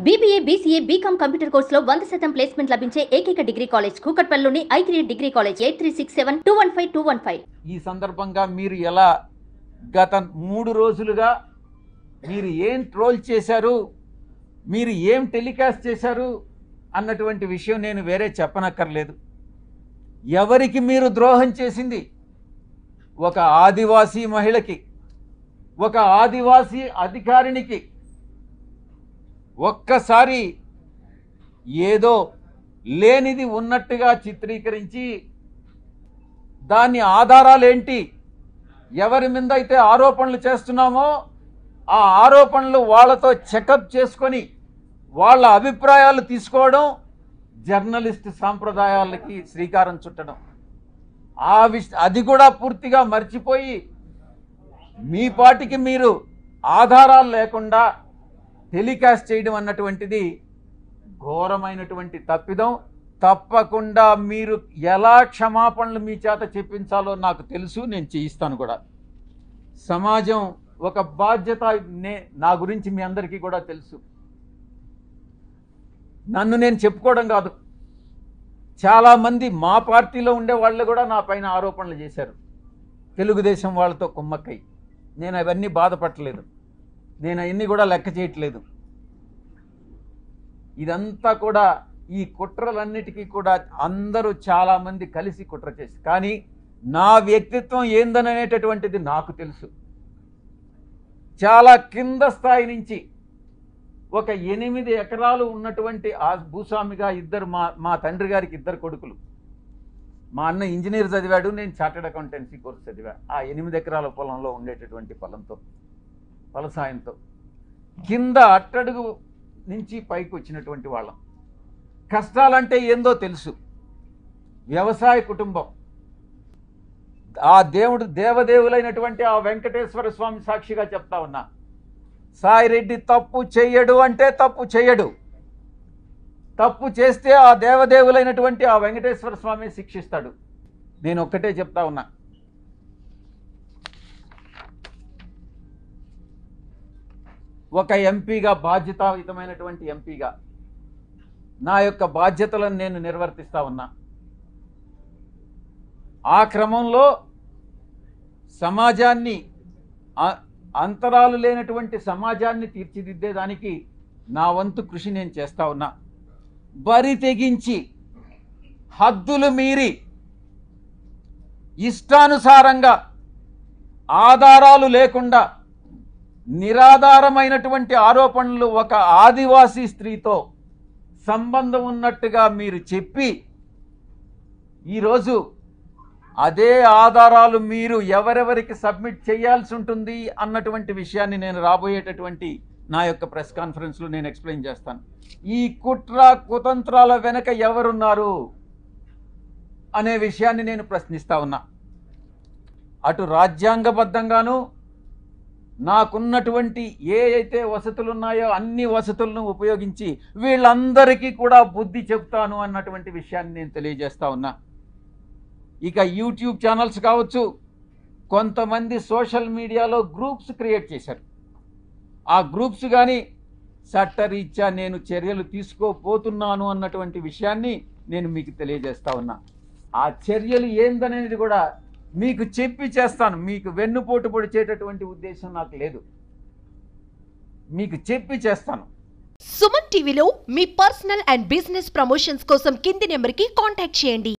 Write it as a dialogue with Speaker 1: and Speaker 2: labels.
Speaker 1: BBA, BCA, BCom computer కోర్సులో 100% placement లభించే ఏకైక డిగ్రీ కాలేజ్ కూకట్పల్లిలోని I3 డిగ్రీ కాలేజ్ 8367215215.
Speaker 2: ఈ సందర్భంగా మీరు ఎలా గత 3 రోజులుగా మీరు ఏం ట్రోల్ చేశారు, మీరు ఏం టెలికాస్ట్ చేశారు అన్నటువంటి విషయం నేను వేరే చెప్పనక్కర్లేదు. ఎవరికి మీరు ద్రోహం చేసింది? ఒక ఆదివాసీ మహిళకి, ఒక ఆదివాసీ అధికారినికి ఒక్కసారి ఏదో లేనిది ఉన్నట్టుగా చిత్రీకరించి దాని ఆధారాలేంటి, ఎవరి మీద అయితే ఆరోపణలు చేస్తున్నామో ఆ ఆరోపణలు వాళ్ళతో చెకప్ చేసుకొని వాళ్ళ అభిప్రాయాలు తీసుకోవడం జర్నలిస్ట్ సాంప్రదాయాలకి శ్రీకారం చుట్టడం, అది కూడా పూర్తిగా మర్చిపోయి మీ పాటికి మీరు ఆధారాలు లేకుండా టెలికాస్ట్ చేయడం అన్నటువంటిది ఘోరమైనటువంటి తప్పిదం. తప్పకుండా మీరు ఎలా క్షమాపణలు మీ చేత చెప్పించాలో నాకు తెలుసు, నేను చేయిస్తాను కూడా. సమాజం ఒక బాధ్యత, నా గురించి మీ అందరికీ కూడా తెలుసు. నన్ను నేను చెప్పుకోవడం కాదు, చాలామంది మా పార్టీలో ఉండే వాళ్ళు కూడా నా పైన ఆరోపణలు చేశారు, తెలుగుదేశం వాళ్ళతో కుమ్మక్కై. నేను అవన్నీ బాధపడలేదు, నేను అవన్నీ కూడా లెక్క చేయట్లేదు. ఇదంతా కూడా ఈ కుట్రలన్నిటికీ కూడా అందరూ చాలామంది కలిసి కుట్ర చేసి, కానీ నా వ్యక్తిత్వం ఏందనేటటువంటిది నాకు తెలుసు. చాలా కింద స్థాయి నుంచి ఒక 8 ఎకరాలు ఉన్నటువంటి ఆ భూస్వామిగా మా తండ్రి గారికి 2 కొడుకులు. మా అన్న ఇంజనీర్ చదివాడు, నేను చార్టెడ్ అకౌంటెన్సీ కోర్సు చదివా. ఆ 8 ఎకరాల పొలంలో ఉండేటటువంటి ఫలసాయంతో కింద అట్టడుగు నుంచి పైకి వచ్చినటువంటి వాళ్ళం. కష్టాలంటే ఏందో తెలుసు. వ్యవసాయ కుటుంబం. ఆ దేవదేవులైనటువంటి ఆ వెంకటేశ్వర స్వామి సాక్షిగా చెప్తా ఉన్నా, సాయిరెడ్డి తప్పు చెయ్యడు అంటే తప్పు చెయ్యడు. తప్పు చేస్తే ఆ దేవదేవులైనటువంటి ఆ వెంకటేశ్వర స్వామి శిక్షిస్తాడు. నేను ఒక్కటే చెప్తా ఉన్నా, ఒక ఎంపీగా, బాధ్యతాయుతమైనటువంటి ఎంపీగా నా యొక్క బాధ్యతలను నేను నిర్వర్తిస్తా ఉన్నా. ఆ క్రమంలో సమాజాన్ని, అంతరాలు లేనటువంటి సమాజాన్ని తీర్చిదిద్దేదానికి నా వంతు కృషి నేను చేస్తా ఉన్నా. బరి తెగించి హద్దులు మీరి ఇష్టానుసారంగా ఆధారాలు లేకుండా నిరాధారమైనటువంటి ఆరోపణలు ఒక ఆదివాసీ స్త్రీతో సంబంధం ఉన్నట్టుగా మీరు చెప్పి, ఈరోజు అదే ఆధారాలు మీరు ఎవరెవరికి సబ్మిట్ చేయాల్సి ఉంటుంది అన్నటువంటి విషయాన్ని నేను రాబోయేటటువంటి నా యొక్క ప్రెస్ కాన్ఫరెన్స్లో నేను ఎక్స్ప్లెయిన్ చేస్తాను. ఈ కుట్ర కుతంత్రాల వెనక ఎవరున్నారు అనే విషయాన్ని నేను ప్రశ్నిస్తా ఉన్నా. అటు రాజ్యాంగబద్ధంగాను నాకున్నటువంటి ఏ అయితే వసతులు ఉన్నాయో అన్ని వసతులను ఉపయోగించి వీళ్ళందరికీ కూడా బుద్ధి చెప్తాను అన్నటువంటి విషయాన్ని నేను తెలియజేస్తా ఉన్నా. ఇక యూట్యూబ్ ఛానల్స్ కావచ్చు, కొంతమంది సోషల్ మీడియాలో గ్రూప్స్ క్రియేట్ చేశారు. ఆ గ్రూప్స్ కానీ చట్టరీత్యా నేను చర్యలు తీసుకోపోతున్నాను అన్నటువంటి విషయాన్ని నేను మీకు తెలియజేస్తా ఉన్నా. ఆ చర్యలు ఏందనేది కూడా మీకు చెప్పి చేస్తాను. మీకు వెన్నుపోటు పొడిచేటటువంటి ఉద్దేశం నాకు లేదు, మీకు చెప్పి చేస్తాను.
Speaker 3: సుమన్ టీవీలో మీ పర్సనల్ అండ్ బిజినెస్ ప్రమోషన్స్ కోసం కింది నెంబర్కి కాంటాక్ట్ చేయండి.